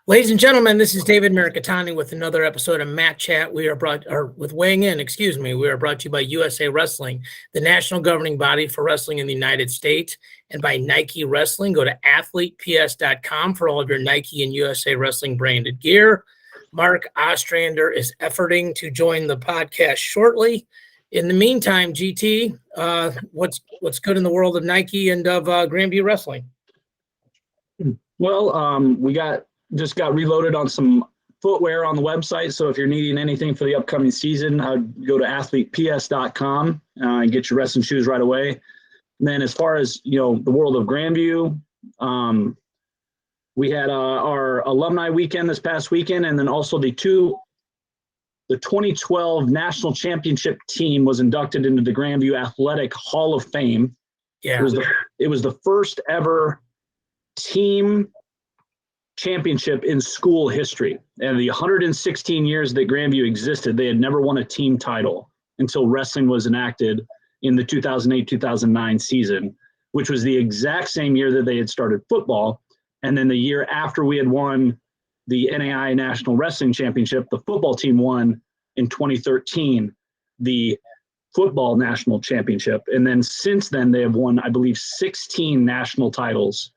Ladies and gentlemen, this is David Mirikitani with another episode of Matt Chat. We are brought to you by USA Wrestling, the national governing body for wrestling in the United States, and by Nike Wrestling. Go to athleteps.com for all of your Nike and USA Wrestling branded gear. Mark Ostrander is efforting to join the podcast shortly. In the meantime, GT, what's good in the world of Nike and of Grandview Wrestling? Well, we just got reloaded on some footwear on the website. So if you're needing anything for the upcoming season, I'd go to athleteps.com and get your wrestling shoes right away. And then as far as, the world of Grandview, we had our alumni weekend this past weekend. And then also the 2012 national championship team was inducted into the Grandview Athletic Hall of Fame. Yeah. It was the first ever team championship in school history. And the 116 years that Grandview existed, they had never won a team title until wrestling was enacted in the 2008-2009 season, which was the exact same year that they had started football. And then the year after we had won the NAI National Wrestling Championship, the football team won in 2013 the football national championship. And then since then, they have won, I believe, 16 national titles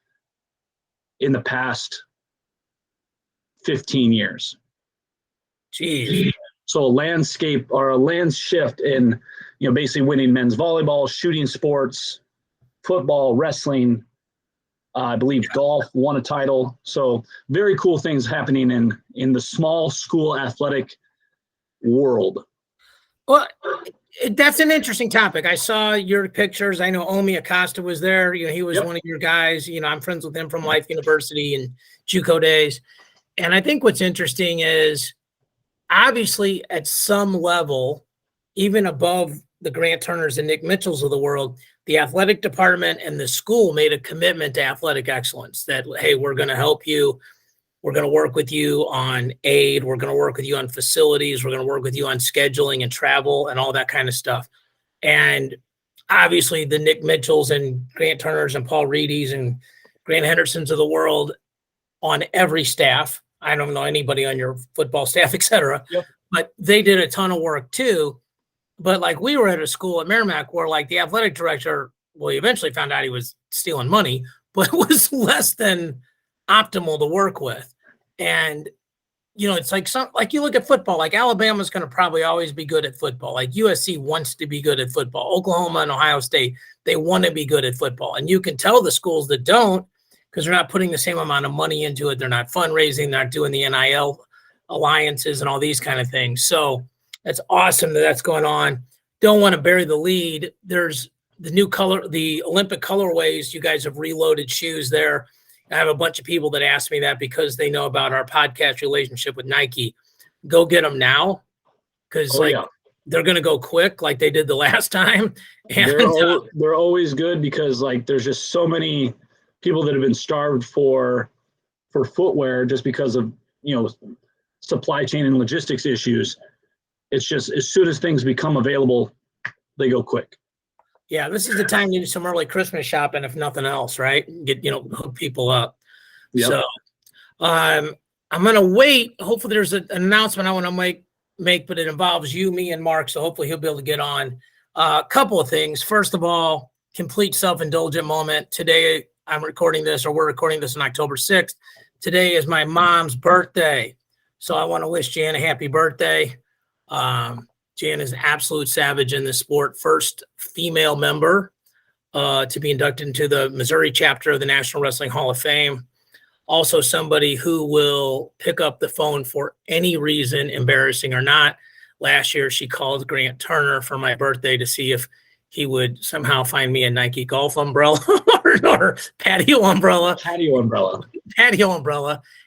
in the past 15 years. Jeez. So a land shift in, basically winning men's volleyball, shooting sports, football, wrestling, I believe golf won a title. So very cool things happening in the small school athletic world. Well, that's an interesting topic. I saw your pictures. I know Omi Acosta was there. He was one of your guys. I'm friends with him from Life University and JUCO days. And I think what's interesting is obviously at some level, even above the Grant Turners and Nick Mitchells of the world, the athletic department and the school made a commitment to athletic excellence that, hey, we're going to help you. We're going to work with you on aid. We're going to work with you on facilities. We're going to work with you on scheduling and travel and all that kind of stuff. And obviously the Nick Mitchells and Grant Turners and Paul Reedys and Grant Hendersons of the world on every staff. I don't know anybody on your football staff, et cetera, but they did a ton of work too. But we were at a school at Merrimack where the athletic director, he eventually found out he was stealing money, but it was less than optimal to work with. And, it's you look at football, Alabama's going to probably always be good at football. USC wants to be good at football. Oklahoma and Ohio State, they want to be good at football. And you can tell the schools that don't, because they're not putting the same amount of money into it. They're not fundraising. They're not doing the NIL alliances and all these kind of things. So that's awesome that's going on. Don't want to bury the lead. There's the new color, the Olympic colorways. You guys have reloaded shoes there. I have a bunch of people that ask me that because they know about our podcast relationship with Nike. Go get them now because they're going to go quick like they did the last time. And they're always good because there's just so many people that have been starved for footwear just because of, supply chain and logistics issues. It's just as soon as things become available, they go quick. Yeah, this is the time to do some early Christmas shopping, if nothing else, right? Get, hook people up. Yep. So I'm going to wait. Hopefully there's an announcement I want to make, but it involves you, me, and Mark. So hopefully he'll be able to get on. A couple of things. First of all, complete self-indulgent moment. Today, we're recording this on October 6th. Today is my mom's birthday. So I want to wish Jan a happy birthday. Jan is an absolute savage in this sport. First female member to be inducted into the Missouri chapter of the National Wrestling Hall of Fame. Also somebody who will pick up the phone for any reason, embarrassing or not. Last year, she called Grant Turner for my birthday to see if he would somehow find me a Nike golf umbrella or patio umbrella,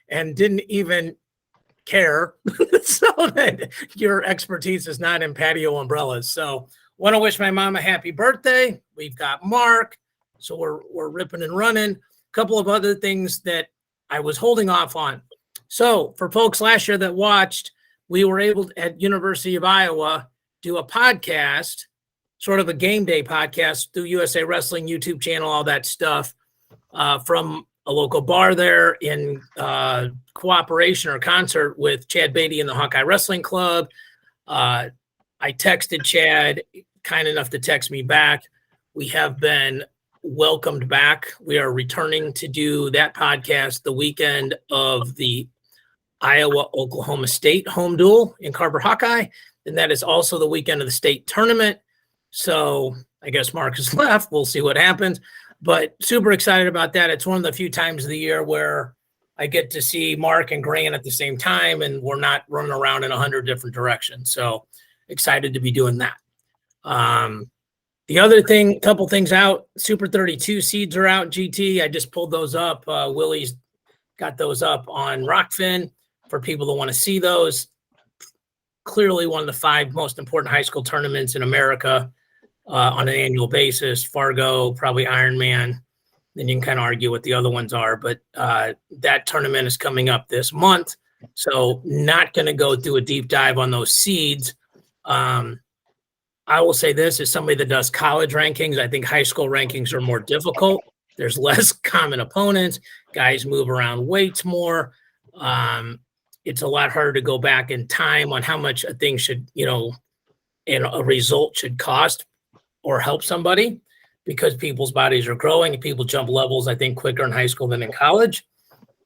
and didn't even care. So that your expertise is not in patio umbrellas. So want to wish my mom a happy birthday. We've got Mark. So we're ripping and running. A couple of other things that I was holding off on. So for folks last year that watched, we were able to, at University of Iowa, do a podcast, sort of a game day podcast through USA Wrestling YouTube channel, all that stuff, from a local bar there in cooperation or concert with Chad Beatty and the Hawkeye Wrestling Club. I texted Chad, kind enough to text me back. We have been welcomed back. We are returning to do that podcast the weekend of the Iowa-Oklahoma State home duel in Carver Hawkeye. And that is also the weekend of the state tournament. So I guess Mark has left. We'll see what happens. But super excited about that. It's one of the few times of the year where I get to see Mark and Grant at the same time, and we're not running around in 100 different directions. So excited to be doing that. The other thing, couple things out, Super 32 seeds are out, GT. I just pulled those up. Willie's got those up on Rockfin for people that want to see those. Clearly one of the 5 most important high school tournaments in America on an annual basis. Fargo, probably Ironman. Then you can kind of argue what the other ones are, but that tournament is coming up this month. So not going to go through a deep dive on those seeds. I will say this, as somebody that does college rankings, I think high school rankings are more difficult. There's less common opponents. Guys move around weights more. It's a lot harder to go back in time on how much a thing should, and a result should cost or help somebody, because people's bodies are growing and people jump levels, I think, quicker in high school than in college.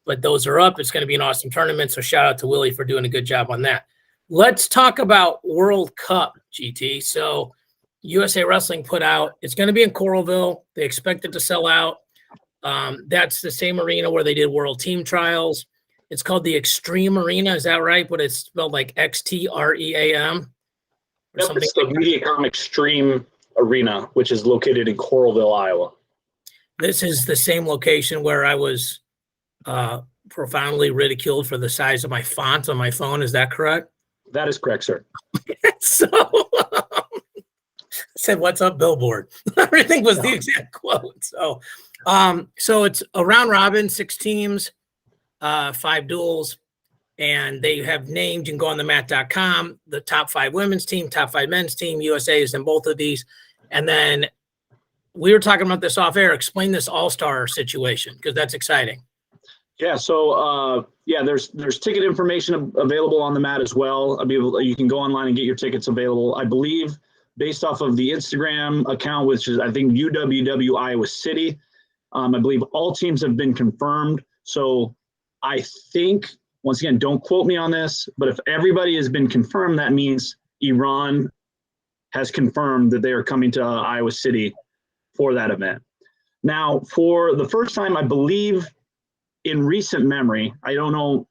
But those are up. It's going to be an awesome tournament. So shout out to Willie for doing a good job on that. Let's talk about World Cup, GT. So USA Wrestling put out, it's going to be in Coralville. They expect it to sell out. That's the same arena where they did World Team Trials. It's called the Extreme Arena. Is that right? But it's spelled like XTREAM. Yep, it's the Mirikitani Extreme Arena, which is located in Coralville, Iowa. This is the same location where I was profoundly ridiculed for the size of my font on my phone. Is that correct? That is correct, sir. So said, "What's up, Billboard?" Everything was the exact quote. So it's a round robin, 6 teams, 5 duels, and they have named, you can go on the mat.com, the top 5 women's team, top 5 men's team. USA is in both of these. And then we were talking about this off air. Explain this all-star situation, because that's exciting. Yeah, so there's ticket information available on the mat as well. I mean, you can go online and get your tickets available. I believe based off of the Instagram account, which is I think UWW Iowa City. I believe all teams have been confirmed. So I think, once again, don't quote me on this, but if everybody has been confirmed, that means Iran has confirmed that they are coming to Iowa City for that event. Now, for the first time, I believe in recent memory, I don't know,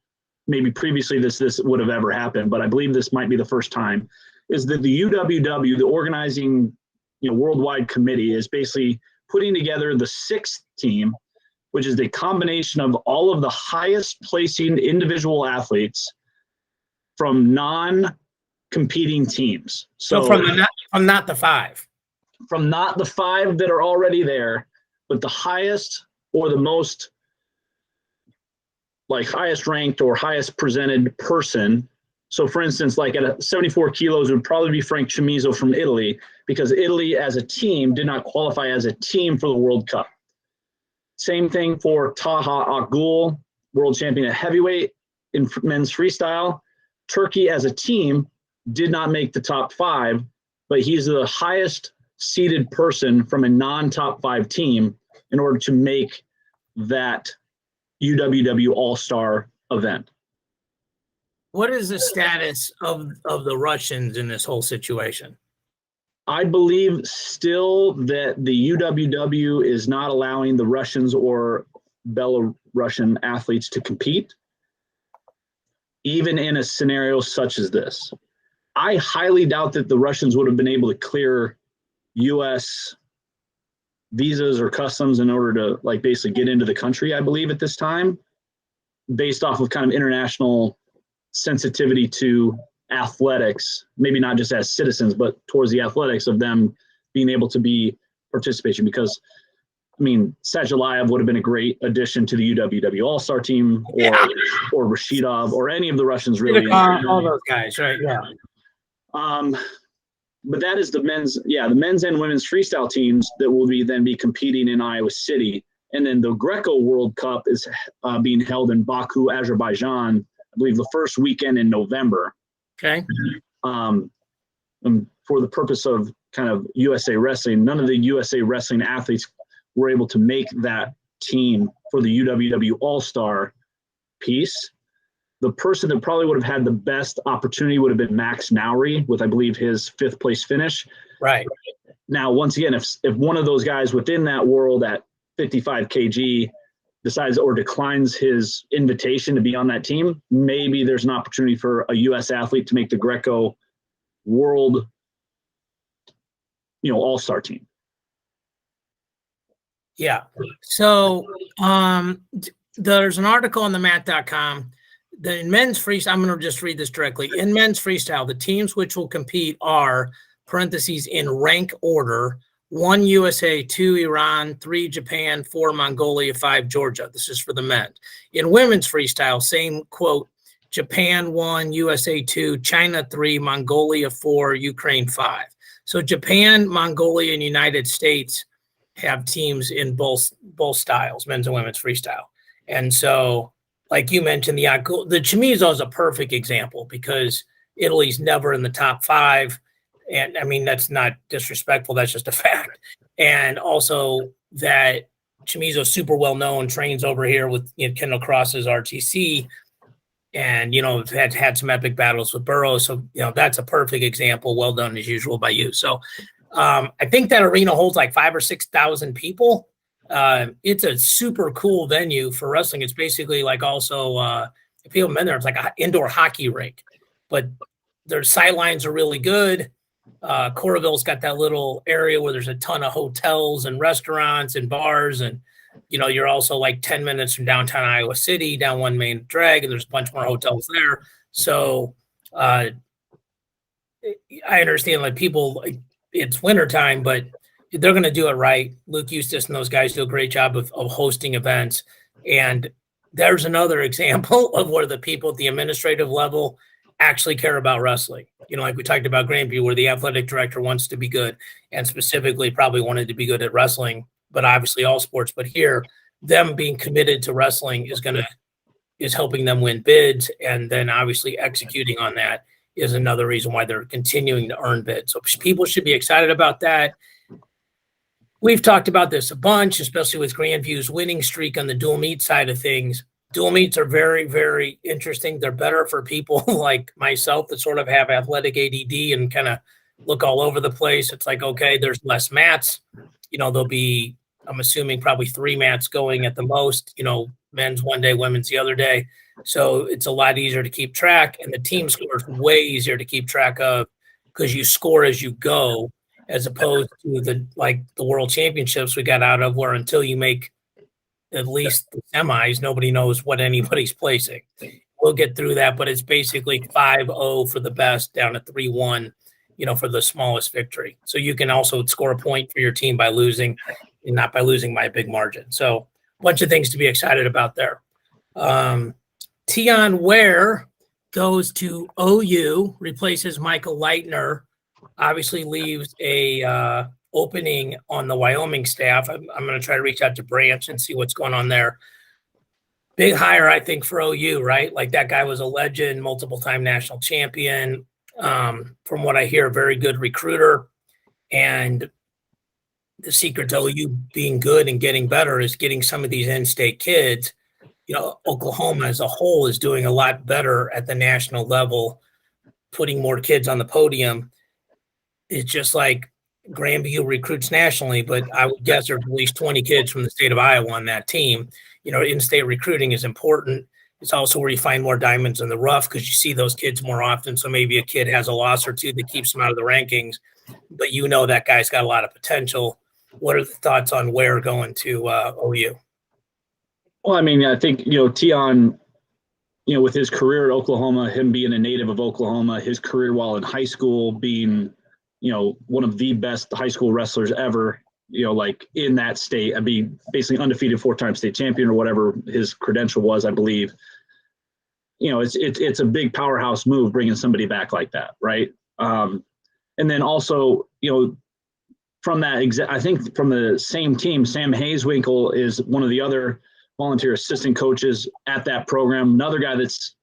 maybe previously this would have ever happened, but I believe this might be the first time, is that the UWW, the organizing worldwide committee, is basically putting together the 6th team, which is a combination of all of the highest placing individual athletes from non-competing teams. So from not the 5. From not the 5 that are already there, but the highest or the most highest ranked or highest presented person. So for instance, like at 74 kilos, it would probably be Frank Chimizo from Italy, because Italy as a team did not qualify as a team for the World Cup. Same thing for Taha Akgul, world champion at heavyweight in men's freestyle. Turkey as a team did not make the top 5, but he's the highest seeded person from a non-top 5 team in order to make that UWW All-Star event. What is the status of the Russians in this whole situation? I believe still that the UWW is not allowing the Russians or Belarusian athletes to compete, even in a scenario such as this. I highly doubt that the Russians would have been able to clear U.S. visas or customs in order to basically get into the country, I believe, at this time, based off of kind of international sensitivity to athletics, maybe not just as citizens, but towards the athletics of them being able to be participation. Because, I mean, Sajalayev would have been a great addition to the UWW All-Star team, or Rashidov, or any of the Russians really. All those guys, right? Yeah. But that is the men's and women's freestyle teams that will then be competing in Iowa City. And then the Greco World Cup is being held in Baku, Azerbaijan, I believe the first weekend in November. Okay. For the purpose of kind of USA Wrestling, none of the USA Wrestling athletes were able to make that team for the UWW All-Star piece. The person that probably would have had the best opportunity would have been Max Nowry with, I believe, his 5th place finish. Right. Now, once again, if one of those guys within that world at 55 kg decides or declines his invitation to be on that team, maybe there's an opportunity for a U.S. athlete to make the Greco World, all-star team. Yeah. So there's an article on the mat.com. In men's freestyle, I'm going to just read this directly. In men's freestyle, the teams which will compete are, parentheses, in rank order, 1 USA, 2 Iran, 3 Japan, 4 Mongolia, 5 Georgia. This is for the men. In women's freestyle, same quote, Japan 1, USA 2, China 3, Mongolia 4, Ukraine 5. So Japan, Mongolia, and United States have teams in both styles, men's and women's freestyle. And so, like you mentioned, the Chamizo is a perfect example because Italy's never in the top 5. And I mean, that's not disrespectful. That's just a fact. And also that Chamizo is super well known, trains over here with Kendall Cross's RTC, and, had some epic battles with Burroughs. So, that's a perfect example. Well done as usual by you. So I think that arena holds like 5,000 or 6,000 people. It's a super cool venue for wrestling. It's basically like also, if people have been there, it's like an indoor hockey rink, but their sidelines are really good. Coralville's got that little area where there's a ton of hotels and restaurants and bars, and you're also like 10 minutes from downtown Iowa City, down one main drag, and there's a bunch more hotels there. So I understand like people, it's wintertime, but they're going to do it right. Luke Eustace and those guys do a great job of hosting events. And there's another example of where the people at the administrative level actually care about wrestling. Like we talked about Grandview, where the athletic director wants to be good and specifically probably wanted to be good at wrestling, but obviously all sports. But here, them being committed to wrestling is helping them win bids. And then obviously executing on that is another reason why they're continuing to earn bids. So people should be excited about that. We've talked about this a bunch, especially with Grandview's winning streak on the dual meet side of things. Dual meets are very, very interesting. They're better for people like myself that sort of have athletic ADD and kind of look all over the place. It's like, okay, there's less mats. There'll be, I'm assuming, probably 3 mats going at the most, men's one day, women's the other day. So it's a lot easier to keep track. And the team score is way easier to keep track of because you score as you go, as opposed to the world championships we got out of, where until you make at least the semis, nobody knows what anybody's placing. We'll get through that, but it's basically 5-0 for the best down to 3-1, for the smallest victory. So you can also score a point for your team by losing, and not by losing by a big margin. So a bunch of things to be excited about there. Tion Ware goes to OU, replaces Michael Leitner, obviously leaves a opening on the Wyoming staff. I'm going to try to reach out to Branch and see what's going on there. Big hire, I think, for OU, right? Like that guy was a legend, multiple-time national champion. From what I hear, a very good recruiter. And the secret to OU being good and getting better is getting some of these in-state kids. Oklahoma as a whole is doing a lot better at the national level, putting more kids on the podium. It's just like Grandview recruits nationally, but I would guess there's at least 20 kids from the state of Iowa on that team. In-state recruiting is important. It's also where you find more diamonds in the rough because you see those kids more often. So maybe a kid has a loss or two that keeps them out of the rankings, but that guy's got a lot of potential. What are the thoughts on Ware going to OU? Well, I mean, I think, Tion, with his career at Oklahoma, him being a native of Oklahoma, his career while in high school being, one of the best high school wrestlers ever, like in that state. I'd be basically undefeated 4-time state champion or whatever his credential was, I believe. It's a big powerhouse move bringing somebody back like that, right? And then also, from that I think from the same team, Sam Hayeswinkle is one of the other volunteer assistant coaches at that program. Another guy that's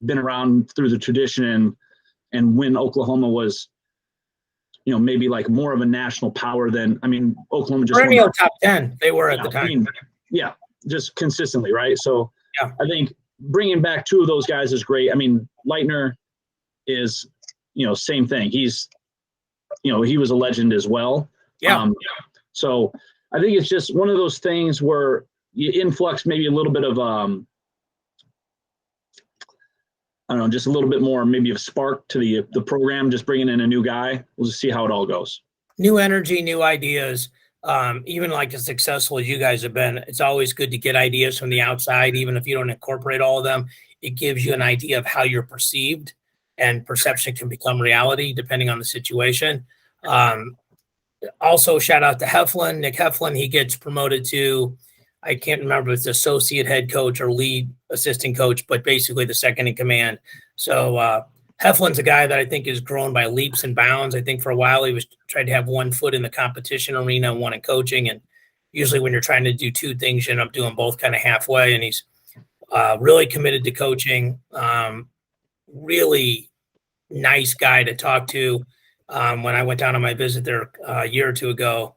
been around through the tradition and when Oklahoma was, maybe like more of a national power than, Oklahoma just perennial top 10 they were at the time. Just consistently, right? So yeah. I think bringing back two of those guys is great. Leitner is, same thing. He's, he was a legend as well. Yeah. So I think it's just one of those things where you influx maybe a little bit of, just a little bit more, maybe of spark to the program, just bringing in a new guy. We'll just see how it all goes. New energy, new ideas. Even like as successful as you guys have been, it's always good to get ideas from the outside, even if you don't incorporate all of them. It gives you an idea of how you're perceived, and perception can become reality depending on the situation. Also, shout out to Heflin, Nick Heflin. He gets promoted to, I can't remember if it's associate head coach or lead assistant coach, but basically the second in command. So Heflin's a guy that I think has grown by leaps and bounds. I think for a while he was trying to have one foot in the competition arena and one in coaching. And usually when you're trying to do two things, you end up doing both kind of halfway. And he's really committed to coaching. Really nice guy to talk to. When I went down on my visit there a year or two ago,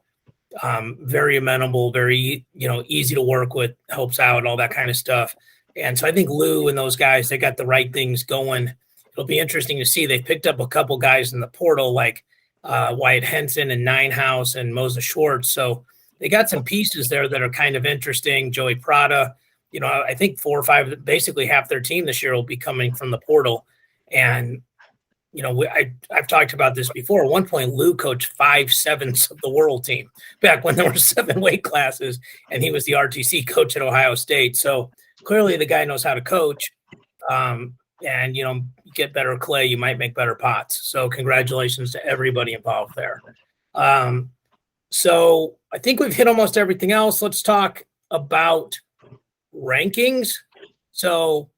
very amenable, very, easy to work with, helps out, all that kind of stuff. And so I think Lou and those guys, they got the right things going. It'll be interesting to see. They picked up a couple guys in the portal like Wyatt Henson and Ninehouse and Moses Schwartz. So they got some pieces there that are kind of interesting. Joey Prada, I think 4 or 5, basically half their team this year will be coming from the portal. And I've talked about this before. At one point, Lou coached 5/7 of the world team back when there were 7 weight classes, and he was the RTC coach at Ohio State. So clearly the guy knows how to coach. And, you get better clay, you might make better pots. So congratulations to everybody involved there. So I think we've hit almost everything else. Let's talk about rankings. So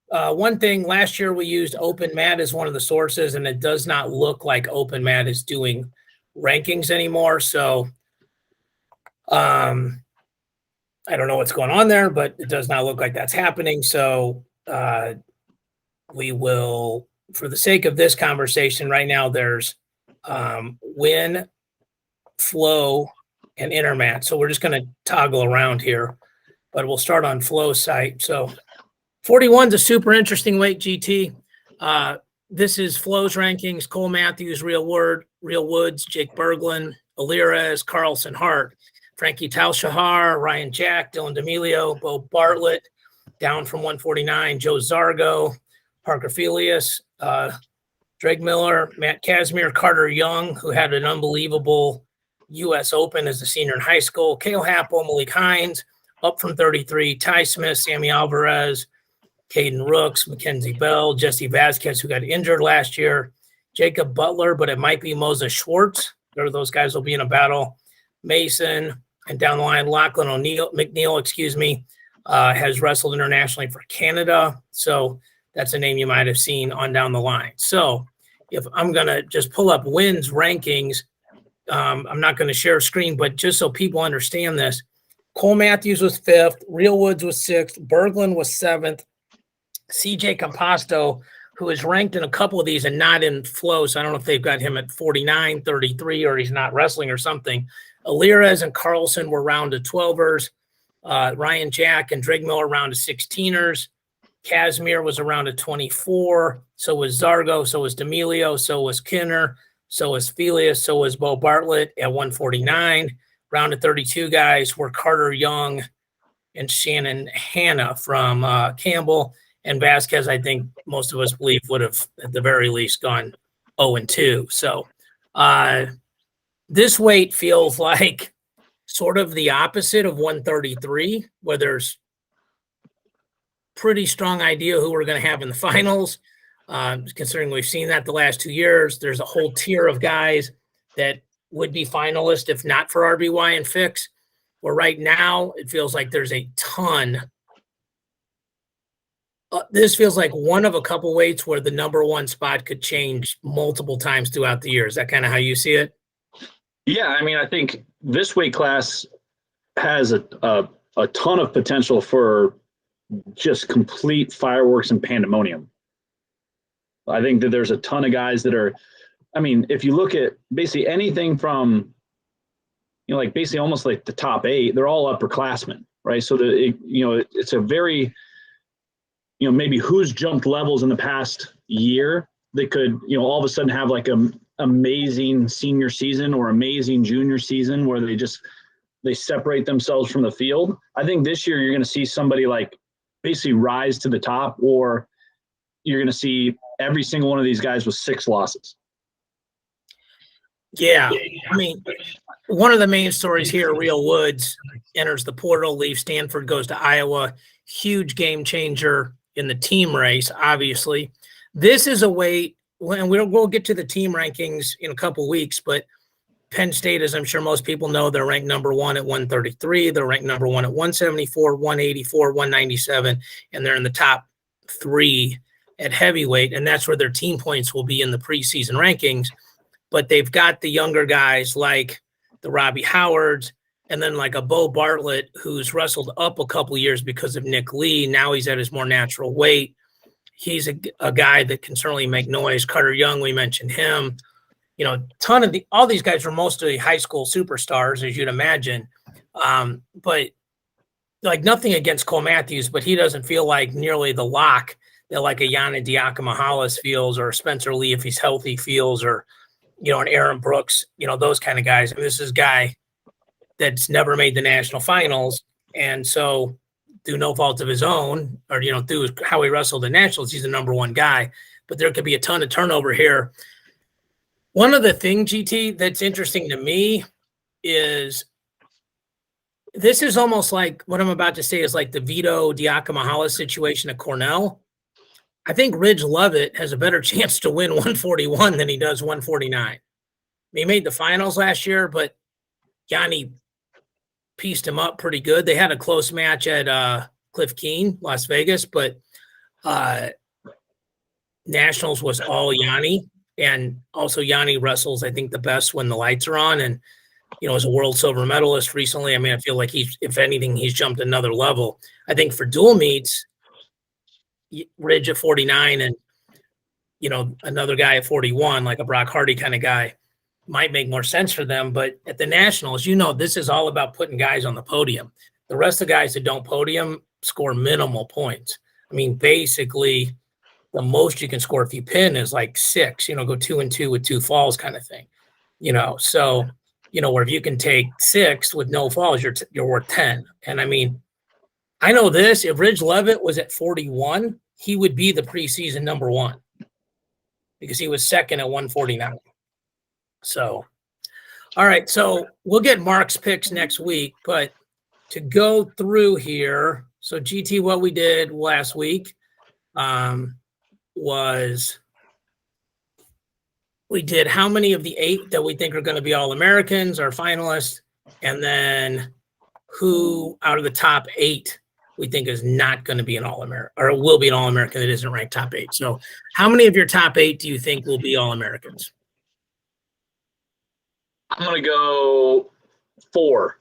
one thing, last year we used OpenMat as one of the sources, and it does not look like OpenMat is doing rankings anymore. So I don't know what's going on there, but it does not look like that's happening. So we will, for the sake of this conversation right now, there's Win, Flow, and Intermat. So we're just going to toggle around here, but we'll start on Flow's site. So 41 is a super interesting weight, GT. This is Flow's rankings: Cole Matthews, Real Woods, Jake Berglund, Alirez, Carlson Hart, Frankie Tal-Shahar, Ryan Jack, Dylan D'Amelio, Bo Bartlett, down from 149, Joe Zargo, Parker Felius, Drake Miller, Matt Casimir, Carter Young, who had an unbelievable U.S. Open as a senior in high school, Cale Happel, Malik Hines, up from 33, Ty Smith, Sammy Alvarez, Caden Rooks, Mackenzie Bell, Jesse Vasquez, who got injured last year, Jacob Butler, but it might be Moses Schwartz. Those guys will be in a battle. Mason, and down the line, Lachlan McNeil, has wrestled internationally for Canada. So that's a name you might have seen on down the line. So if I'm going to just pull up Wins rankings, I'm not going to share a screen, but just so people understand this, Cole Matthews was 5th, Real Woods was 6th, Berglund was 7th, CJ Composto, who is ranked in a couple of these and not in Flow, so I don't know if they've got him at 49, 33, or he's not wrestling or something. Alirez and Carlson were round to 12ers. Ryan Jack and Drake Miller round to 16ers. Casimir was around to 24. So was Zargo. So was D'Amelio. So was Kinner. So was Felius. So was Bo Bartlett at 149. Round to 32 guys were Carter Young and Shannon Hanna from Campbell. And Vasquez, I think most of us believe, would have at the very least gone 0-2. So this weight feels like sort of the opposite of 133, where there's pretty strong idea who we're going to have in the finals. Considering we've seen that the last 2 years, there's a whole tier of guys that would be finalists if not for RBY and Fix. Where right now it feels like there's a ton. This feels like one of a couple weights where the number one spot could change multiple times throughout the year. Is that kind of how you see it? Yeah, I mean, I think this weight class has a ton of potential for just complete fireworks and pandemonium. I think that there's a ton of guys that are, I mean, if you look at basically anything from, like basically almost like the top 8, they're all upperclassmen, right? So it's a very, maybe who's jumped levels in the past year that could, all of a sudden have like a amazing senior season or amazing junior season where they separate themselves from the field. I think this year you're going to see somebody like basically rise to the top, or you're going to see every single one of these guys with 6 losses. Yeah. I mean, one of the main stories here, Real Woods enters the portal, leaves Stanford, goes to Iowa. Huge game changer in the team race, obviously. This is a weight, and we'll get to the team rankings in a couple weeks, but Penn State, as I'm sure most people know, they're ranked number 1 at 133. They're ranked number 1 at 174, 184, 197, and they're in the top 3 at heavyweight, and that's where their team points will be in the preseason rankings. But they've got the younger guys like the Robbie Howards, and then like a Bo Bartlett, who's wrestled up a couple years because of Nick Lee. Now he's at his more natural weight. He's a guy that can certainly make noise. Carter Young, we mentioned him. All these guys are mostly high school superstars, as you'd imagine. But like nothing against Cole Matthews, but he doesn't feel like nearly the lock that like a Yana Diakomahalis feels, or Spencer Lee, if he's healthy, feels, or an Aaron Brooks, those kind of guys. And this is a guy that's never made the national finals. And so through no fault of his own, or, through how he wrestled the nationals, he's the number 1 guy. But there could be a ton of turnover here. One of the things, GT, that's interesting to me is this is almost like what I'm about to say is like the Vito Diakomahalis situation at Cornell. I think Ridge Lovett has a better chance to win 141 than he does 149. He made the finals last year, but Yanni pieced him up pretty good. They had a close match at Cliff Keen, Las Vegas, but Nationals was all Yanni. And also Yanni wrestles, I think, the best when the lights are on. And, as a world silver medalist recently, I mean, I feel like if anything, he's jumped another level. I think for dual meets, Ridge at 49 and, another guy at 41, like a Brock Hardy kind of guy, might make more sense for them. But at the Nationals, this is all about putting guys on the podium. The rest of the guys that don't podium score minimal points. I mean, basically, the most you can score if you pin is like 6, go 2-2 with 2 falls kind of thing, so, where if you can take 6 with no falls, you're worth 10. And I mean, I know this, if Ridge Levitt was at 41, he would be the preseason number 1 because he was second at 149. So, all right. So we'll get Mark's picks next week, but to go through here. So GT, what we did last week, was we did how many of the 8 that we think are going to be All-Americans or finalists, and then who out of the top 8 we think is not going to be an All-American or will be an All-American that isn't ranked top 8. So how many of your top 8 do you think will be All-Americans? I'm going to go 4.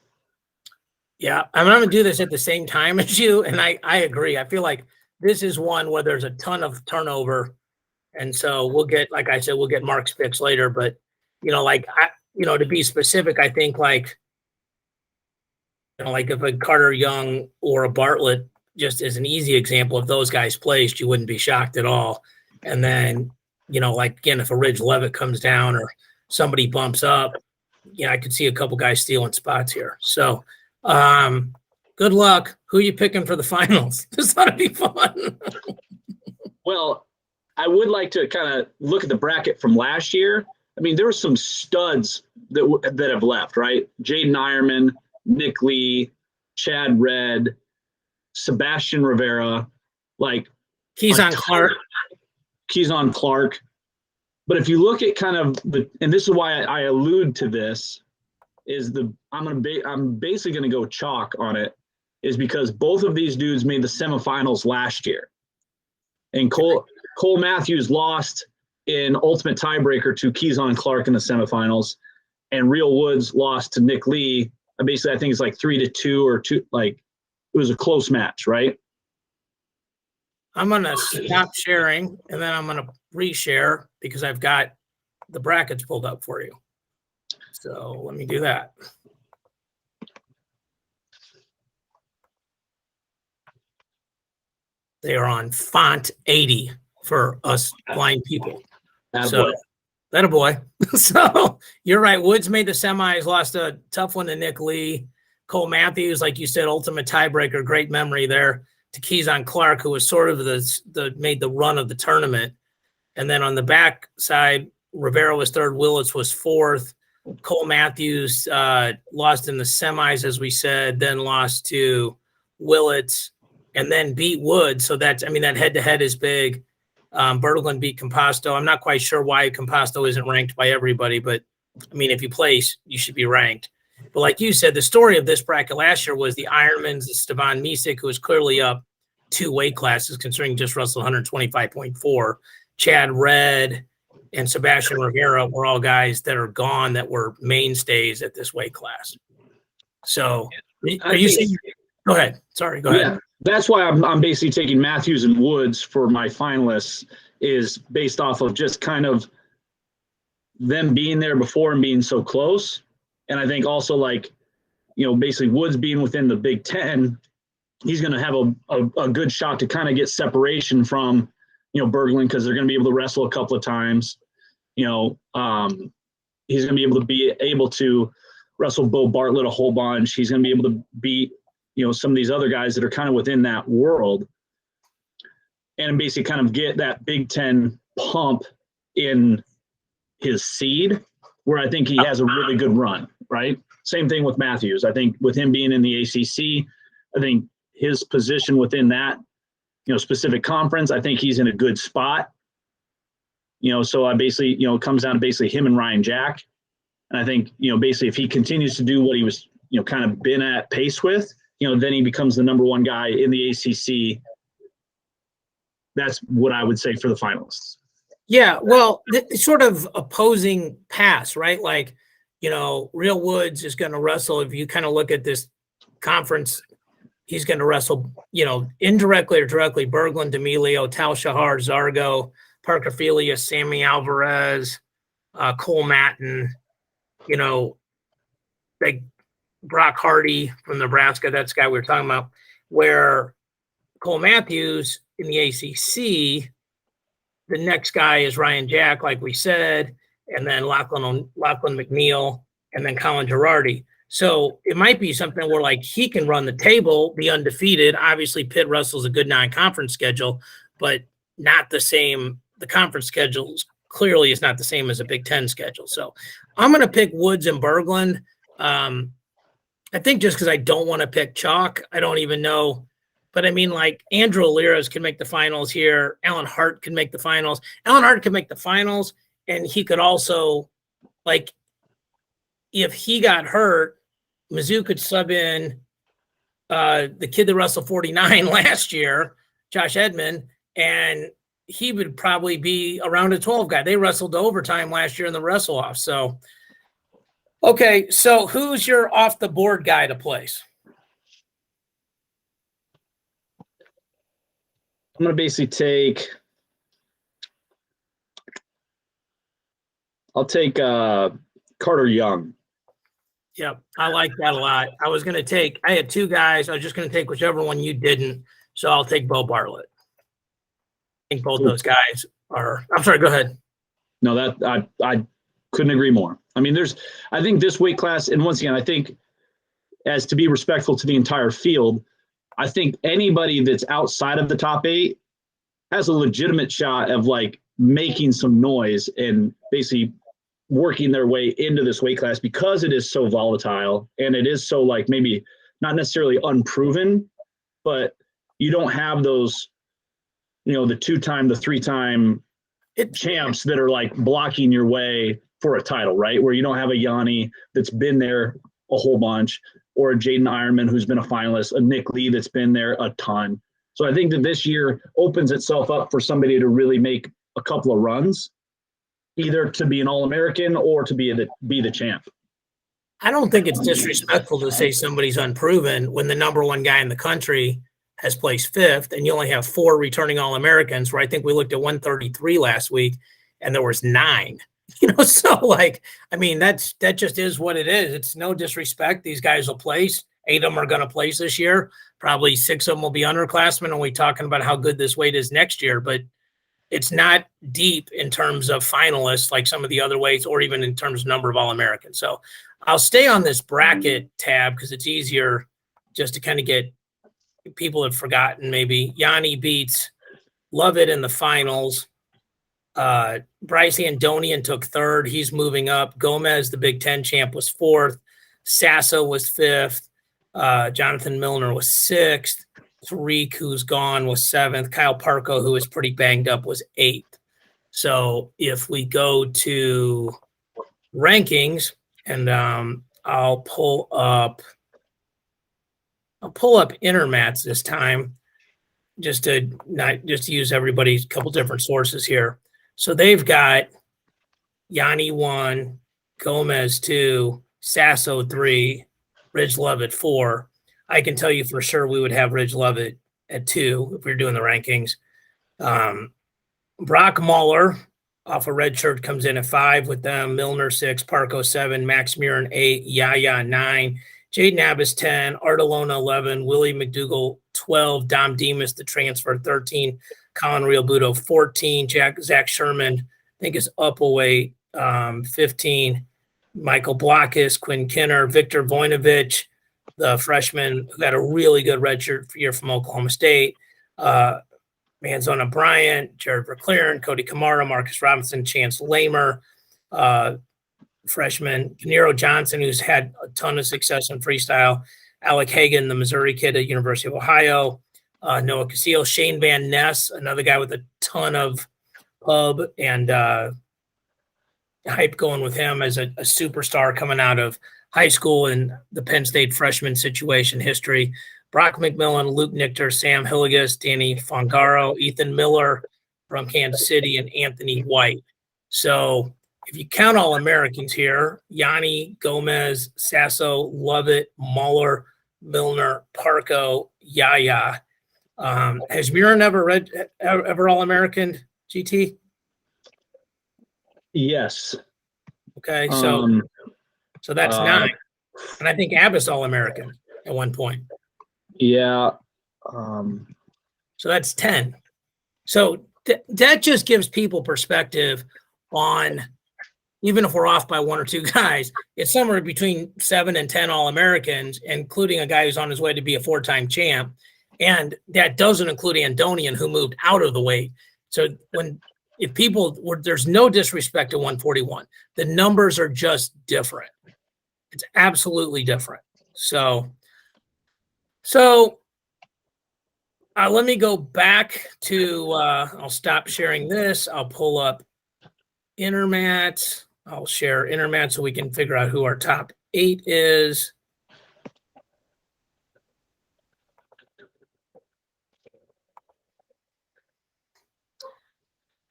Yeah, I'm going to do this at the same time as you, and I agree. I feel like this is one where there's a ton of turnover. And so we'll get, like I said, we'll get Mark's picks later. But, to be specific, I think like if a Carter Young or a Bartlett, just as an easy example, if those guys placed, you wouldn't be shocked at all. And then, again, if a Ridge Levitt comes down or somebody bumps up, I could see a couple guys stealing spots here. So, good luck. Who are you picking for the finals? This ought to be fun. Well, I would like to kind of look at the bracket from last year. I mean, there were some studs that have left, right? Jaden Ironman, Nick Lee, Chad Redd, Sebastian Rivera, like Keyshawn Clark. But if you look at kind of and this is why I allude to this, is I'm basically going to go chalk on it, is because both of these dudes made the semifinals last year. And Cole Matthews lost in ultimate tiebreaker to Keyshawn Clark in the semifinals. and Real Woods lost to Nick Lee. Basically, I think it's like 3-2 or 2. Like, it was a close match, right? I'm going to stop sharing, and then I'm going to reshare because I've got the brackets pulled up for you. So let me do that. They are on font 80 for us blind people. So that a boy. So you're right. Woods made the semis, lost a tough one to Nick Lee. Cole Matthews, like you said, ultimate tiebreaker. Great memory there to Keyshawn Clark, who was sort of made the run of the tournament. And then on the back side, Rivera was third, Willits was fourth. Cole Matthews lost in the semis, as we said, then lost to Willits, and then beat Woods. So that's, I mean, that head-to-head is big. Berglund beat Composto. I'm not quite sure why Composto isn't ranked by everybody, but, I mean, if you place, you should be ranked. But like you said, the story of this bracket last year was the Ironmans, the Stevan Misic, who was clearly up 2 weight classes, considering just wrestled 125.4. Chad Red and Sebastian Rivera were all guys that are gone that were mainstays at this weight class. So are you saying – go ahead. Sorry, go ahead. Yeah, that's why I'm basically taking Matthews and Woods for my finalists, is based off of just kind of them being there before and being so close. And I think also, like, you know, basically Woods being within the Big Ten, he's going to have a good shot to kind of get separation from, you know, Berglund, because they're going to be able to wrestle a couple of times. You know, he's going to be able to wrestle Bo Bartlett a whole bunch. He's going to be able to beat, you know, some of these other guys that are kind of within that world, and basically kind of get that Big Ten pump in his seed, where I think he has a really good run, right? Same thing with Matthews. I think with him being in the ACC, I think his position within that, you know, specific conference, I think he's in a good spot. You know, so I basically, you know, it comes down to basically him and Ryan Jack. And I think, you know, basically if he continues to do what he was, you know, kind of been at pace with, you know, then he becomes the number 1 guy in the ACC. That's what I would say for the finalists. Yeah, well, sort of opposing paths, right? Like, you know, Real Woods is going to wrestle. If you kind of look at this conference, he's going to wrestle, you know, indirectly or directly, Berglund, D'Amelio, Tal Shahar, Zargo, Parker Felius, Sammy Alvarez, Cole Matten, you know, like Brock Hardy from Nebraska. That's the guy we were talking about. Where Cole Matthews in the ACC, the next guy is Ryan Jack, like we said, and then Lachlan McNeil, and then Colin Girardi. So it might be something where, like, he can run the table, be undefeated. Obviously, Pitt wrestles a good non-conference schedule, but not the same. The conference schedule clearly is not the same as a Big Ten schedule. So I'm going to pick Woods and Berglund. I think just because I don't want to pick chalk. I don't even know. But I mean, like, Andrew Aliras can make the finals here. Alan Hart can make the finals. Alan Hart can make the finals, and he could also, like, if he got hurt, Mizzou could sub in the kid that wrestled 49 last year, Josh Edmond, and he would probably be around a 12 guy. They wrestled to overtime last year in the wrestle-off. So, okay, so who's your off-the-board guy to place? I'm going to basically I'll take Carter Young. Yep, I like that a lot. I had 2 guys. I was just going to take whichever one you didn't. So I'll take Bo Bartlett. I think both those guys are – I'm sorry, go ahead. No, that I couldn't agree more. I mean, I think this weight class, and once again, I think as to be respectful to the entire field, I think anybody that's outside of the top 8 has a legitimate shot of, like, making some noise and basically working their way into this weight class, because it is so volatile and it is so, like, maybe not necessarily unproven, but you don't have those, you know, the 2-time, the 3-time champs that are, like, blocking your way for a title, right? Where you don't have a Yanni that's been there a whole bunch, or a Jaden Ironman who's been a finalist, a Nick Lee that's been there a ton. So I think that this year opens itself up for somebody to really make a couple of runs, either to be an All-American or to be the champ. I don't think it's disrespectful to say somebody's unproven when the number one guy in the country has placed fifth, and you only have 4 returning All-Americans, where I think we looked at 133 last week, and there was 9. So like, I mean, that just is what it is. It's no disrespect. These guys will place. 8 of them are going to place this year. Probably 6 of them will be underclassmen, and we're talking about how good this weight is next year. But it's not deep in terms of finalists like some of the other weights, or even in terms of number of All-Americans. So I'll stay on this bracket tab because it's easier just to kind of get people have forgotten. Maybe Yanni beats Lovett in the finals. Bryce Andonian took 3rd. He's moving up. Gomez, the Big Ten champ, was 4th. Sasso was 5th. Jonathan Milner was 6th. Tariq, who's gone, was 7th. Kyle Parko, who is pretty banged up, was 8th. So if we go to rankings, and I'll pull up Intermats this time, just to use everybody's couple different sources here. So they've got Yanni 1, Gomez 2, Sasso 3, Ridge Lovett 4. I can tell you for sure we would have Ridge Lovett at 2 if we were doing the rankings. Brock Muller off a red shirt comes in at 5 with them. Milner 6, Parko 7, Max Murin 8, Yaya 9, Jaden Abbas 10, Artelona 11, Willie McDougall 12, Dom Demas, the transfer 13, Colin Realbuto 14, Zach Sherman, I think is up a weight, 15, Michael Blockus, Quinn Kinner, Victor Voinovich, the freshman who got a really good redshirt year from Oklahoma State, Manzona Bryant, Jared Verclaren, Cody Kamara, Marcus Robinson, Chance Lamer, freshman, Panero Johnson, who's had a ton of success in freestyle, Alec Hagan, the Missouri kid at University of Ohio, Noah Casillo, Shane Van Ness, another guy with a ton of hub and hype going with him as a superstar coming out of high school and the Penn State freshman situation history. Brock McMillan, Luke Nichter, Sam Hilligus, Danny Fongaro, Ethan Miller from Kansas City, and Anthony White. So if you count all Americans here, Yanni, Gomez, Sasso, Lovett, Muller, Milner, Parko, Yaya. Has Murin ever All-American, GT? Yes. Okay, so that's 9. And I think Abbas All-American at one point. Yeah. So that's 10. So that just gives people perspective on, even if we're off by 1 or 2 guys, it's somewhere between 7 and 10 All-Americans, including a guy who's on his way to be a 4-time champ. And that doesn't include Andonian, who moved out of the weight. So there's no disrespect to 141. The numbers are just different. It's absolutely different. So let me go back to, I'll stop sharing this. I'll pull up Intermat. I'll share Intermat so we can figure out who our top 8 is.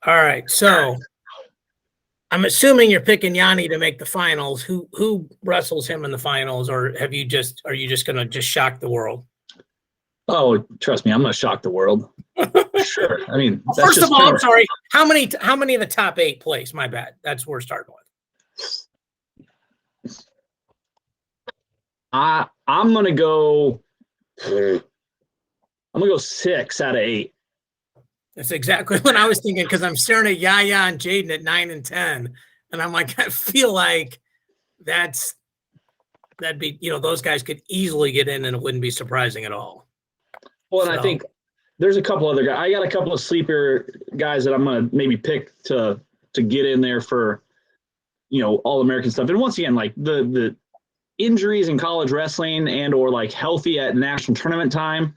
All right, so I'm assuming you're picking Yanni to make the finals. Who wrestles him in the finals, or are you just going to just shock the world? Oh, trust me, I'm going to shock the world. Sure. I mean, first of all, I'm sorry. How many of the top 8 place? My bad. That's what we're starting with. I'm gonna go 6 out of 8. That's exactly what I was thinking, because I'm staring at Yaya and Jaden at 9 and 10, and I'm like, I feel like that'd be, those guys could easily get in, and it wouldn't be surprising at all. Well, and I think there's a couple other guys. I got a couple of sleeper guys that I'm gonna maybe pick to get in there for, All-American stuff. And once again, like the injuries in college wrestling and or like healthy at national tournament time,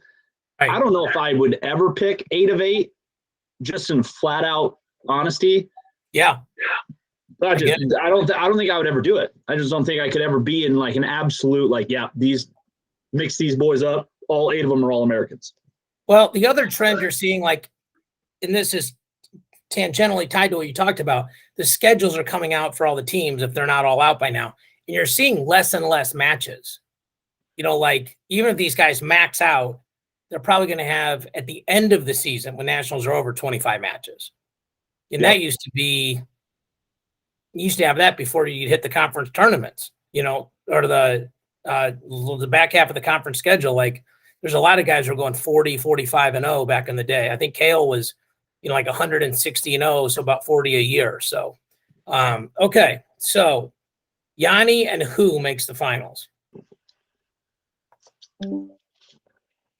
right. I don't know if I would ever pick 8 of 8, just in flat out honesty. Yeah. I don't think I would ever do it. I just don't think I could ever be in like an absolute, mix these boys up. All 8 of them are All-Americans. Well, the other trend you're seeing, and this is tangentially tied to what you talked about, the schedules are coming out for all the teams, if they're not all out by now. and you're seeing less and less matches. Like even if these guys max out, they're probably going to have at the end of the season when nationals are over 25 matches. And that used to be, you used to have that before you'd hit the conference tournaments, or the back half of the conference schedule. Like there's a lot of guys who are going 40, 45-0 back in the day. I think Kale was, like 160-0, so about 40 a year. So, okay. So Yanni and who makes the finals?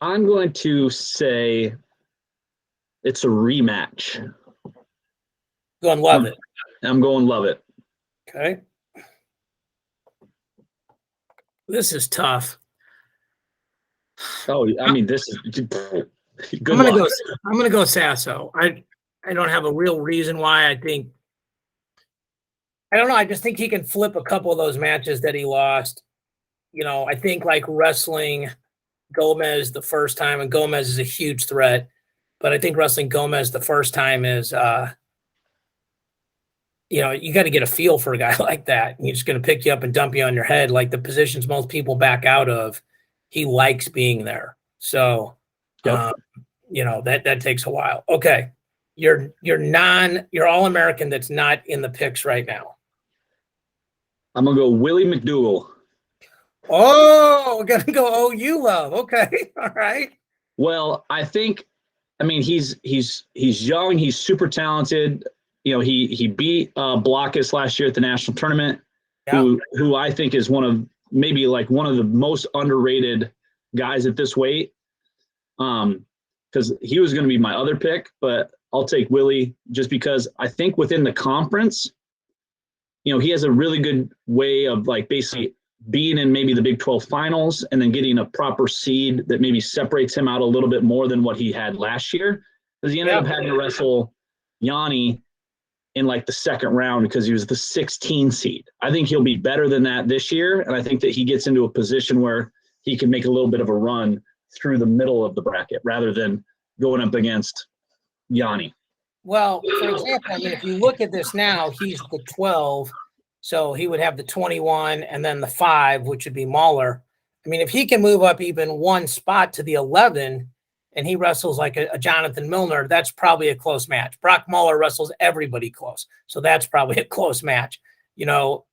I'm going to say it's a rematch. Going love it. I'm going love it. Okay. This is tough. Oh, I mean, this is good. I'm gonna go Sasso. I don't have a real reason why. I don't know. I just think he can flip a couple of those matches that he lost. I think like wrestling Gomez the first time, and Gomez is a huge threat, but I think wrestling Gomez the first time is, you got to get a feel for a guy like that. He's just going to pick you up and dump you on your head. Like the positions most people back out of, he likes being there. So, that takes a while. Okay. You're All-American that's not in the picks right now. I'm going to go Willie McDougal. Oh, we're going to go OU love. Okay. All right. Well, he's young. He's super talented. He beat Blockus last year at the national tournament, who I think is one of the most underrated guys at this weight. Because he was going to be my other pick, but I'll take Willie just because I think within the conference, he has a really good way of like basically being in maybe the Big 12 finals and then getting a proper seed that maybe separates him out a little bit more than what he had last year. Because he ended up having to wrestle Yanni in like the second round because he was the 16 seed. I think he'll be better than that this year. And I think that he gets into a position where he can make a little bit of a run through the middle of the bracket rather than going up against Yanni. Well, for example, if you look at this now, he's the 12, so he would have the 21 and then the 5, which would be Mahler. If he can move up even one spot to the 11 and he wrestles like a Jonathan Milner, that's probably a close match. Brock Mahler wrestles everybody close, so that's probably a close match. So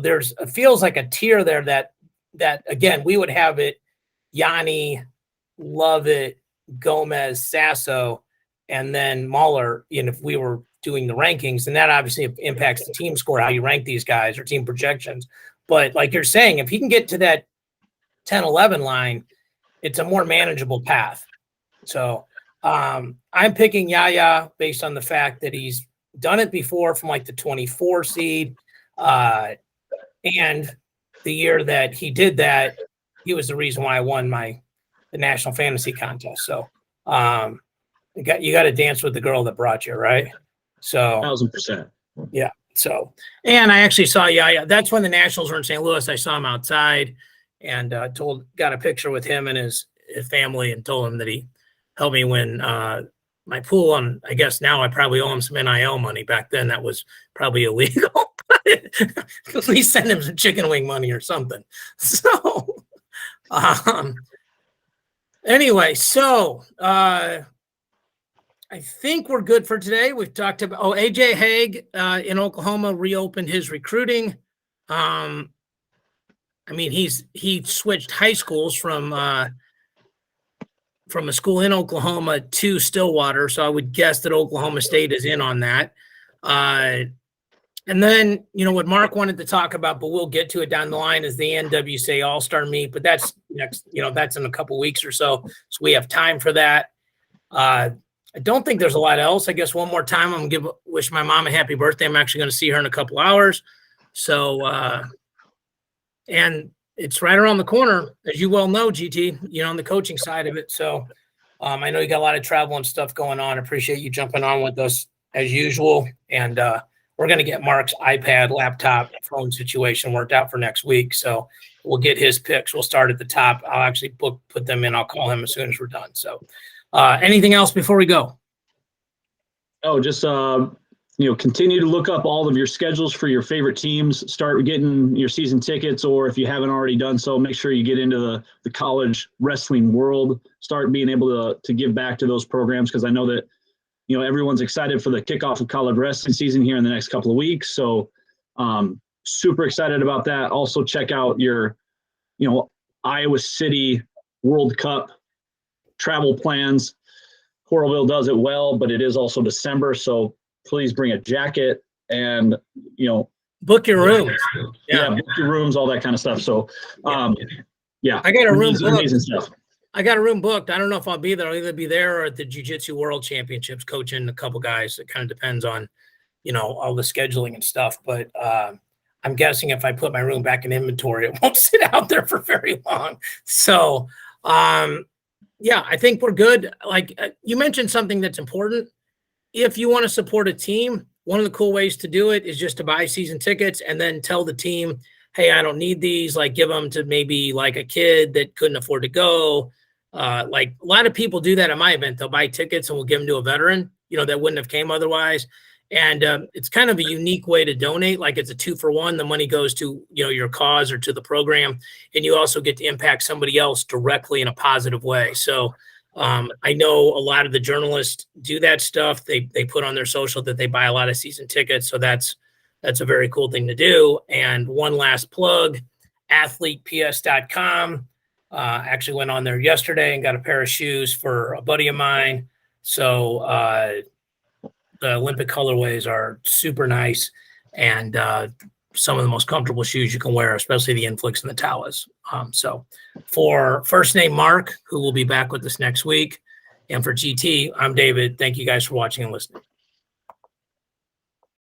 it feels like a tier there that again, we would have it Yanni, Lovett, Gomez, Sasso, and then Mahler, if we were doing the rankings, and that obviously impacts the team score, how you rank these guys or team projections. But like you're saying, if he can get to that 10-11 line, it's a more manageable path. So I'm picking Yaya based on the fact that he's done it before from like the 24 seed. And the year that he did that, he was the reason why I won the national fantasy contest. So you got to dance with the girl that brought you, right? So 1,000%. Yeah. So, and I actually saw Yaya. That's when the Nationals were in St. Louis. I saw him outside and got a picture with him and his family and told him that he helped me win my pool. And I guess now I probably owe him some NIL money. Back then that was probably illegal. At least send him some chicken wing money or something. So, anyway, so I think we're good for today. We've talked about AJ Haig in Oklahoma reopened his recruiting. He switched high schools from a school in Oklahoma to Stillwater, so I would guess that Oklahoma State is in on that. And then, what Mark wanted to talk about, but we'll get to it down the line, is the NWCA All-Star Meet, but that's next, that's in a couple weeks or so we have time for that. I don't think there's a lot else. I guess one more time, I'm going to wish my mom a happy birthday. I'm actually going to see her in a couple hours. So, and it's right around the corner, as you well know, GT, on the coaching side of it. So I know you got a lot of travel and stuff going on. Appreciate you jumping on with us as usual. And we're going to get Mark's iPad, laptop, phone situation worked out for next week. So we'll get his picks. We'll start at the top. I'll actually put them in. I'll call him as soon as we're done. So anything else before we go? Oh, just continue to look up all of your schedules for your favorite teams, start getting your season tickets, or if you haven't already done so, make sure you get into the college wrestling world, start being able to give back to those programs. Cause I know that, everyone's excited for the kickoff of college wrestling season here in the next couple of weeks. So super excited about that. Also check out your, Iowa City World Cup travel plans. Coralville does it well, but it is also December. So please bring a jacket and, book your rooms. Yeah, book your rooms, all that kind of stuff. So, yeah. I got a room booked. Amazing stuff. I got a room booked. I don't know if I'll be there. I'll either be there or at the Jiu-Jitsu World Championships coaching a couple guys. It kind of depends on, all the scheduling and stuff. But I'm guessing if I put my room back in inventory, it won't sit out there for very long. So, I think we're good. Like you mentioned something that's important. If you want to support a team, one of the cool ways to do it is just to buy season tickets and then tell the team, hey, I don't need these. Like give them to maybe like a kid that couldn't afford to go. Like a lot of people do that at my event. They'll buy tickets and we'll give them to a veteran, that wouldn't have came otherwise. And it's kind of a unique way to donate. Like it's a 2-for-1. The money goes to, your cause or to the program. And you also get to impact somebody else directly in a positive way. So I know a lot of the journalists do that stuff. They put on their social that they buy a lot of season tickets. So that's a very cool thing to do. And one last plug, athleteps.com. Actually went on there yesterday and got a pair of shoes for a buddy of mine. So the Olympic colorways are super nice and some of the most comfortable shoes you can wear, especially the Inflix and the Tawas. So for first name Mark, who will be back with us next week, and for GT, I'm David. Thank you guys for watching and listening.